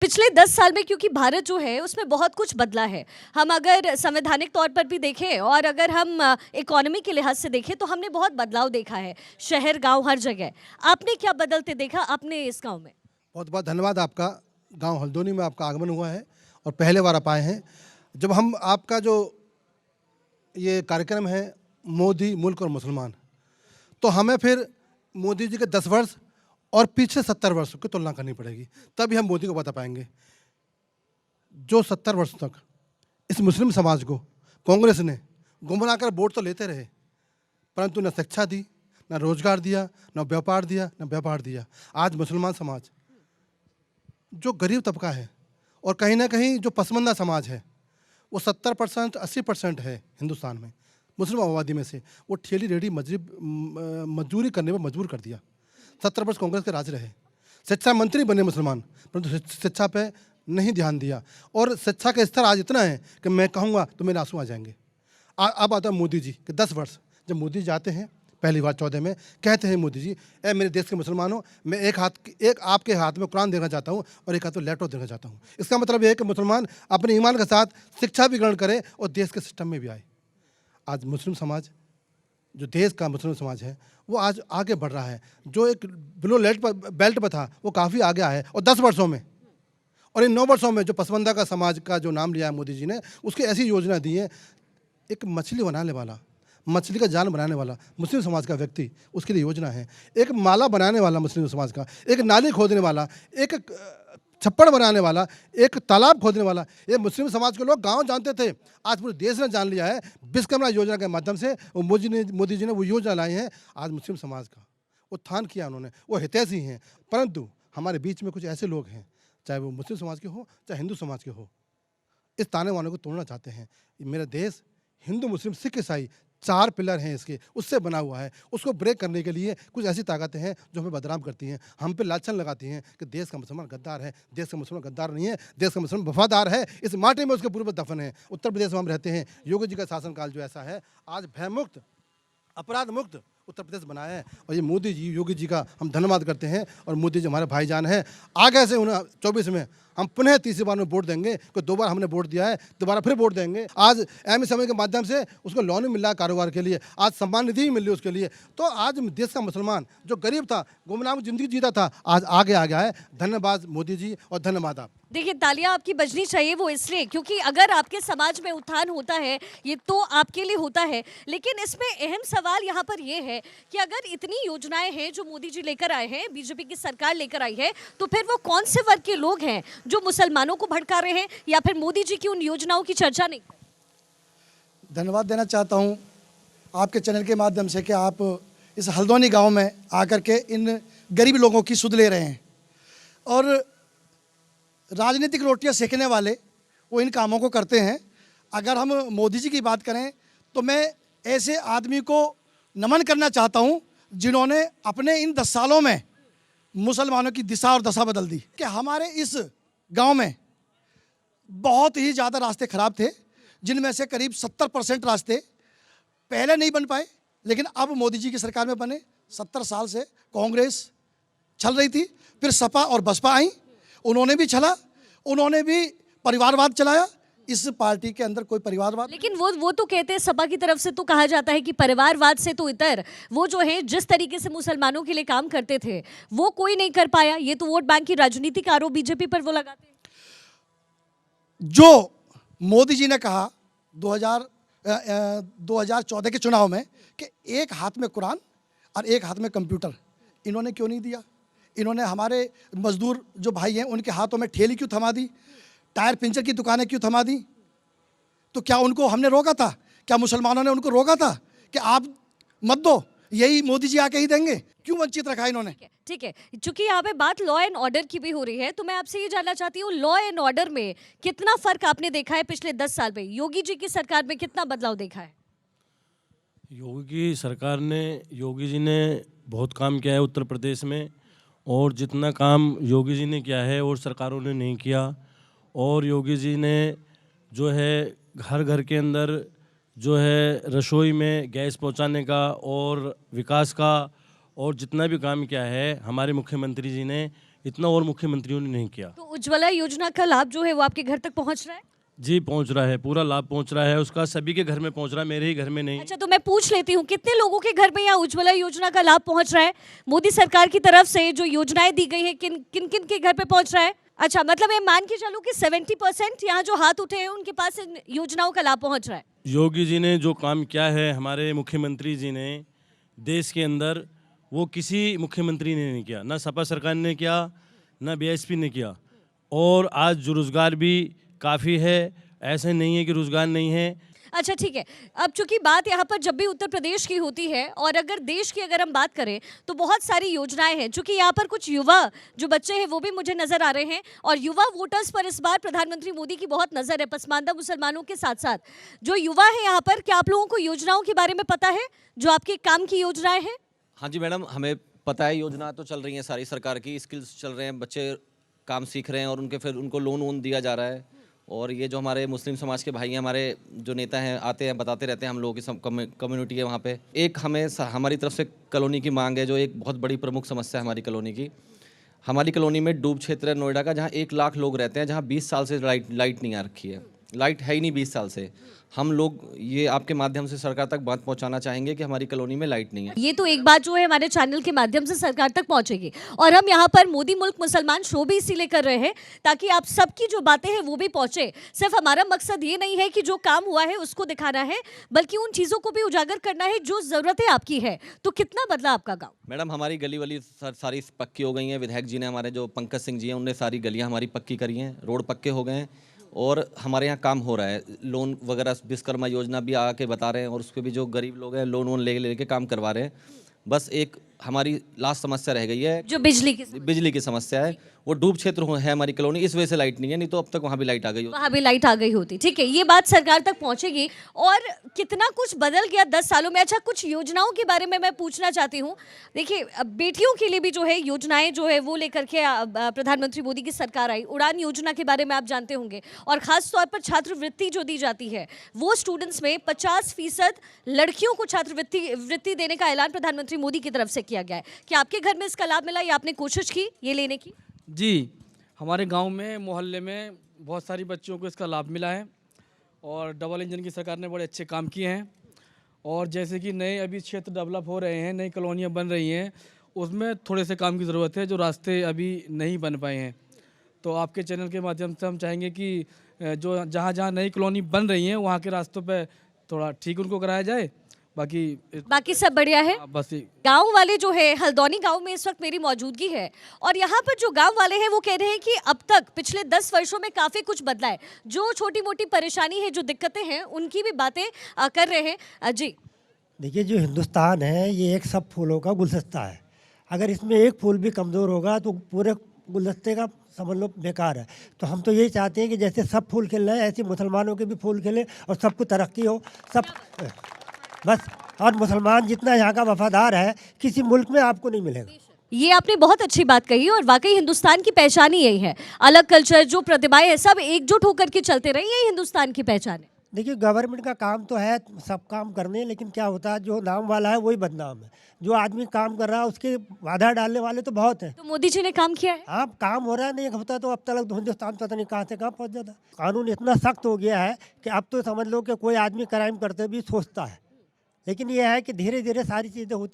पिछले 10 साल में क्योंकि भारत जो है उसमें बहुत कुछ बदला है। हम अगर संवैधानिक तौर पर भी देखें और अगर हम इकोनॉमी के लिहाज से देखें तो हमने बहुत बदलाव देखा है, शहर गांव हर जगह। आपने क्या बदलते देखा अपने इस गांव में? बहुत बहुत धन्यवाद आपका। गांव हल्द्वानी में आपका आगमन हुआ है और पहले बार आप आए हैं। जब हम आपका जो ये कार्यक्रम है मोदी मुल्क और मुसलमान, तो हमें फिर मोदी जी के 10 वर्ष और पीछे 70 वर्ष की तुलना करनी पड़ेगी, तभी हम मोदी को बता पाएंगे। जो 70 वर्ष तक इस मुस्लिम समाज को कांग्रेस ने गुमराह कर वोट तो लेते रहे, परंतु न शिक्षा दी, न रोजगार दिया, न व्यापार दिया, न व्यापार दिया। आज मुसलमान समाज जो गरीब तबका है और कहीं ना कहीं जो पसमानदा समाज है, वो 70% 80% है हिंदुस्तान में मुस्लिम आबादी में से, वो ठेली रेडी मजदूरी करने पर मजबूर कर दिया। 70 वर्ष कांग्रेस के राज रहे, शिक्षा मंत्री बने मुसलमान, परंतु शिक्षा पे नहीं ध्यान दिया और शिक्षा का स्तर आज इतना है कि मैं कहूँगा तो मेरे आंसू आ जाएंगे। अब आता है मोदी जी के 10 वर्ष। जब मोदी जाते हैं पहली बार 14 में, कहते हैं मोदी जी, ए मेरे देश के मुसलमानों, मैं एक आपके हाथ में कुरान देना चाहता हूँ और एक हाथ में लैपटॉप देना चाहता हूँ। इसका मतलब यह है कि मुसलमान अपने ईमान के साथ शिक्षा भी ग्रहण करे और देश के सिस्टम में भी आए। आज मुस्लिम समाज, जो देश का मुस्लिम समाज है, वो आज आगे बढ़ रहा है। जो एक बिलो बेल्ट पर था वो काफ़ी आगे आया है और 10 वर्षों में और इन 9 वर्षों में जो पसमानदा का समाज का जो नाम लिया है मोदी जी ने, उसकी ऐसी योजना दी है। एक मछली बनाने वाला, मछली का जाल बनाने वाला मुस्लिम समाज का व्यक्ति, उसके लिए योजना है। एक माला बनाने वाला मुस्लिम समाज का, एक नाली खोदने वाला, एक छप्पड़ बनाने वाला, एक तालाब खोदने वाला, ये मुस्लिम समाज के लोग गांव जानते थे, आज पूरे देश ने जान लिया है। विश्वकर्मा योजना के माध्यम से मोदी जी ने वो योजना लाई है। आज मुस्लिम समाज का उत्थान किया उन्होंने, वो हितैषी हैं। परंतु हमारे बीच में कुछ ऐसे लोग हैं, चाहे वो मुस्लिम समाज के हो चाहे हिंदू समाज के हो, इस ताने वाने को तोड़ना चाहते हैं। मेरा देश हिंदू मुस्लिम सिख ईसाई 4 पिलर हैं इसके, उससे बना हुआ है। उसको ब्रेक करने के लिए कुछ ऐसी ताकतें हैं जो हमें बदनाम करती हैं, हम पे लाछन लगाती हैं कि देश का मुसलमान गद्दार है। देश का मुसलमान गद्दार नहीं है, देश का मुसलमान वफादार है। इस माटी में उसके पूर्वज दफन है। उत्तर प्रदेश में हम रहते हैं, योगी जी का शासनकाल जो ऐसा है, आज भयमुक्त अपराध मुक्त उत्तर प्रदेश बनाया है और ये मोदी जी योगी जी का हम धन्यवाद करते हैं। और मोदी जी हमारे भाईजान हैं। आगे से 24 में हम पुनः तीसरी बार में वोट देंगे, क्योंकि 2 बार हमने वोट दिया है, दोबारा फिर वोट देंगे। आज एमएसएमई के माध्यम से उसको लोन भी मिल रहा है कारोबार के लिए, आज सम्मान निधि भी मिल रही है उसके लिए। तो आज देश का मुसलमान जो गरीब था, गुमनाम जिंदगी जीता था, आज आगे आ गया है। धन्यवाद मोदी जी और धन्यवाद आप। देखिए, तालियां आपकी बजनी चाहिए, वो इसलिए क्योंकि अगर आपके समाज में उत्थान होता है ये तो आपके लिए होता है। लेकिन इसमें अहम सवाल यहाँ पर ये है कि अगर इतनी योजनाएं हैं जो मोदी जी लेकर आए हैं, बीजेपी की सरकार लेकर आई है, तो फिर वो कौन से वर्ग के लोग हैं जो मुसलमानों को भड़का रहे हैं या फिर मोदी जी की उन योजनाओं की चर्चा नहीं? धन्यवाद देना चाहता हूँ आपके चैनल के माध्यम से कि आप इस हल्द्वानी गांव में आकर के इन गरीब लोगों की सुध ले रहे हैं। और राजनीतिक रोटियां सेकने वाले वो इन कामों को करते हैं। अगर हम मोदी जी की बात करें तो मैं ऐसे आदमी को नमन करना चाहता हूं जिन्होंने अपने इन 10 सालों में मुसलमानों की दिशा और दशा बदल दी। कि हमारे इस गांव में बहुत ही ज़्यादा रास्ते खराब थे, जिनमें से करीब 70% रास्ते पहले नहीं बन पाए, लेकिन अब मोदी जी की सरकार में बने। 70 साल से कांग्रेस चल रही थी, फिर सपा और बसपा आई, उन्होंने भी चला, उन्होंने भी परिवारवाद चलाया। इस पार्टी के अंदर कोई परिवारवाद, लेकिन वो तो कहते हैं, सपा की तरफ से तो कहा जाता है कि परिवारवाद से तो इतर वो जो है जिस तरीके से मुसलमानों के लिए काम करते थे वो कोई नहीं कर पाया। ये तो वोट बैंक की राजनीति का आरोप बीजेपी पर वो लगाते हैं। जो मोदी जी ने कहा 2014 के चुनाव में कि एक हाथ में कुरान और एक हाथ में कंप्यूटर, इन्होंने क्यों नहीं दिया? इन्होंने हमारे मजदूर जो भाई हैं उनके हाथों में ठेली क्यों थमा दी? टायर पंचर की दुकानें क्यों थमा दी? तो क्या उनको हमने रोका था? क्या मुसलमानों ने उनको रोका था कि आप मत दो, यही मोदी जी आके ही देंगे? क्यों वंचित रखा इन्होंने? ठीक है, चूंकि यहाँ पे बात लॉ एंड ऑर्डर की भी हो रही है, तो मैं आपसे ये जानना चाहती हूँ, लॉ एंड ऑर्डर में कितना फर्क आपने देखा है पिछले 10 साल में? योगी जी की सरकार में कितना बदलाव देखा है? योगी सरकार ने, योगी जी ने बहुत काम किया है उत्तर प्रदेश में, और जितना काम योगी जी ने किया है और सरकारों ने नहीं किया। और योगी जी ने जो है घर घर के अंदर जो है रसोई में गैस पहुंचाने का और विकास का और जितना भी काम किया है हमारे मुख्यमंत्री जी ने, इतना और मुख्यमंत्रियों ने नहीं किया। तो उज्ज्वला योजना का लाभ जो है वो आपके घर तक पहुंच रहा है? जी पहुंच रहा है, पूरा लाभ पहुंच रहा है उसका, सभी के घर में पहुंच रहा है, मेरे ही घर में नहीं। अच्छा, तो मैं पूछ लेती हूँ कितने लोगों के घर में यहाँ उज्ज्वला योजना का लाभ पहुंच रहा है? मोदी सरकार की तरफ से जो योजनाएं दी गई है किन किन किन के घर पे पहुंच रहा है? अच्छा, मतलब मैं मान के चलूं कि 70% यहाँ जो हाथ उठे हैं उनके पास इन योजनाओं का लाभ पहुंच रहा है। योगी जी ने जो काम किया है, हमारे मुख्यमंत्री जी ने देश के अंदर, वो किसी मुख्यमंत्री ने नहीं किया, ना सपा सरकार ने किया, ना बीएसपी ने किया। और आज जो रोजगार भी काफ़ी है, ऐसे नहीं है कि रोजगार नहीं है। अच्छा ठीक है, अब चूंकि बात यहाँ पर जब भी उत्तर प्रदेश की होती है और अगर देश की अगर हम बात करें तो बहुत सारी योजनाएं हैं। चूंकि यहाँ पर कुछ युवा जो बच्चे हैं वो भी मुझे नजर आ रहे हैं और युवा वोटर्स पर इस बार प्रधानमंत्री मोदी की बहुत नजर है, पसमानदा मुसलमानों के साथ साथ जो युवा है यहाँ पर। क्या आप लोगों को योजनाओं के बारे में पता है जो आपके काम की योजनाएं हैं? हाँ जी मैडम, हमें पता है, योजना तो चल रही है सारी सरकार की, स्किल्स चल रहे हैं, बच्चे काम सीख रहे हैं और फिर उनको लोन वोन दिया जा रहा है। और ये जो हमारे मुस्लिम समाज के भाई हैं, हमारे जो नेता हैं, आते हैं बताते रहते हैं हम लोगों की कम्युनिटी है वहाँ पे। एक हमारी तरफ से कॉलोनी की मांग है, जो एक बहुत बड़ी प्रमुख समस्या है हमारी कॉलोनी की। हमारी कॉलोनी में डूब क्षेत्र है नोएडा का, जहाँ 1 लाख लोग रहते हैं, जहाँ 20 साल से लाइट नहीं आ रखी है, लाइट है ही नहीं 20 साल से। हम लोग ये आपके माध्यम से सरकार तक बात पहुंचाना चाहेंगे कि हमारी कॉलोनी में लाइट नहीं है। ये तो एक बात जो है हमारे चैनल के माध्यम से सरकार तक पहुंचेगी और हम यहाँ पर मोदी मुल्क मुसलमान शो भी इसीलिए कर रहे हैं ताकि आप सबकी जो बातें हैं वो भी पहुंचे। सिर्फ हमारा मकसद ये नहीं है कि जो काम हुआ है उसको दिखाना है, बल्कि उन चीज़ों को भी उजागर करना है जो ज़रूरतें आपकी है। तो कितना बदला आपका गाँव? मैडम हमारी गली वली सारी पक्की हो गई हैं। विधायक जी ने, हमारे जो पंकज सिंह जी हैं, उनने सारी गलियाँ हमारी पक्की करी हैं, रोड पक्के हो गए हैं और हमारे यहाँ काम हो रहा है। लोन वगैरह विश्वकर्मा योजना भी आके बता रहे हैं और उसके भी जो गरीब लोग हैं लोन वोन ले काम करवा रहे हैं। बस एक हमारी लास्ट समस्या रह गई है, जो बिजली की समस्या है। वो डूब क्षेत्र है हमारी कॉलोनी, इस वजह से लाइट नहीं है, नहीं तो अब तक वहाँ भी लाइट आ गई होती। वहाँ भी लाइट आ गई होती। ठीक है, ये बात सरकार तक पहुँचेगी। और कितना कुछ बदल गया 10 सालों में। अच्छा, कुछ योजनाओं के बारे में मैं पूछना चाहती हूँ। देखिए, बेटियों के लिए भी जो है योजनाएं जो है वो लेकर के प्रधानमंत्री मोदी की सरकार आई। उड़ान योजना के बारे में आप जानते होंगे। और ख़ास तौर पर छात्रवृत्ति जो दी जाती है, वो स्टूडेंट्स में 50% लड़कियों को छात्रवृत्ति देने का ऐलान प्रधानमंत्री मोदी की तरफ से किया गया है। क्या आपके घर में इसका लाभ मिला या आपने कोशिश की ये लेने की? जी, हमारे गांव में, मोहल्ले में बहुत सारी बच्चियों को इसका लाभ मिला है और डबल इंजन की सरकार ने बड़े अच्छे काम किए हैं। और जैसे कि नए अभी क्षेत्र डेवलप हो रहे हैं, नई कॉलोनियाँ बन रही हैं, उसमें थोड़े से काम की ज़रूरत है, जो रास्ते अभी नहीं बन पाए हैं। तो आपके चैनल के माध्यम से हम चाहेंगे कि जो जहाँ नई कॉलोनी बन रही हैं वहाँ के रास्तों पर थोड़ा ठीक उनको कराया जाए। बाकी सब बढ़िया है। बस गांव वाले जो है, हल्द्वानी गांव में इस वक्त मेरी मौजूदगी है और यहाँ पर जो गांव वाले हैं वो कह रहे हैं कि अब तक पिछले 10 वर्षों में काफ़ी कुछ बदला है। जो छोटी मोटी परेशानी है, जो दिक्कतें हैं, उनकी भी बातें कर रहे हैं। जी देखिए, जो हिंदुस्तान है ये एक सब फूलों का गुलदस्ता है। अगर इसमें एक फूल भी कमज़ोर होगा तो पूरे गुलदस्ते का समझ लो बेकार है। तो हम तो यही चाहते हैं कि जैसे सब फूल खिल रहे हैं ऐसे मुसलमानों के भी फूल खिले और सबको तरक्की हो, सब बस। और मुसलमान जितना यहाँ का वफादार है किसी मुल्क में आपको नहीं मिलेगा। ये आपने बहुत अच्छी बात कही और वाकई हिंदुस्तान की पहचान ही यही है। अलग कल्चर, जो प्रतिभाएं हैं, सब एकजुट होकर के चलते रहे, यही हिंदुस्तान की पहचान है। देखिए, गवर्नमेंट का काम तो है सब काम करने, लेकिन क्या होता है जो नाम वाला है वही बदनाम है। जो आदमी काम कर रहा है उसके बाधा डालने वाले तो बहुत हैं। तो मोदी जी ने काम किया है। आप काम हो रहा है, नहीं होता तो अब तक हिंदुस्तान पता नहीं कहाँ से कहाँ पहुँच जाता। कानून इतना सख्त हो गया है कि अब तो समझ लो कि कोई आदमी क्राइम करते भी सोचता है। लेकिन यह है कि धीरे धीरे सारी चीज़ें होती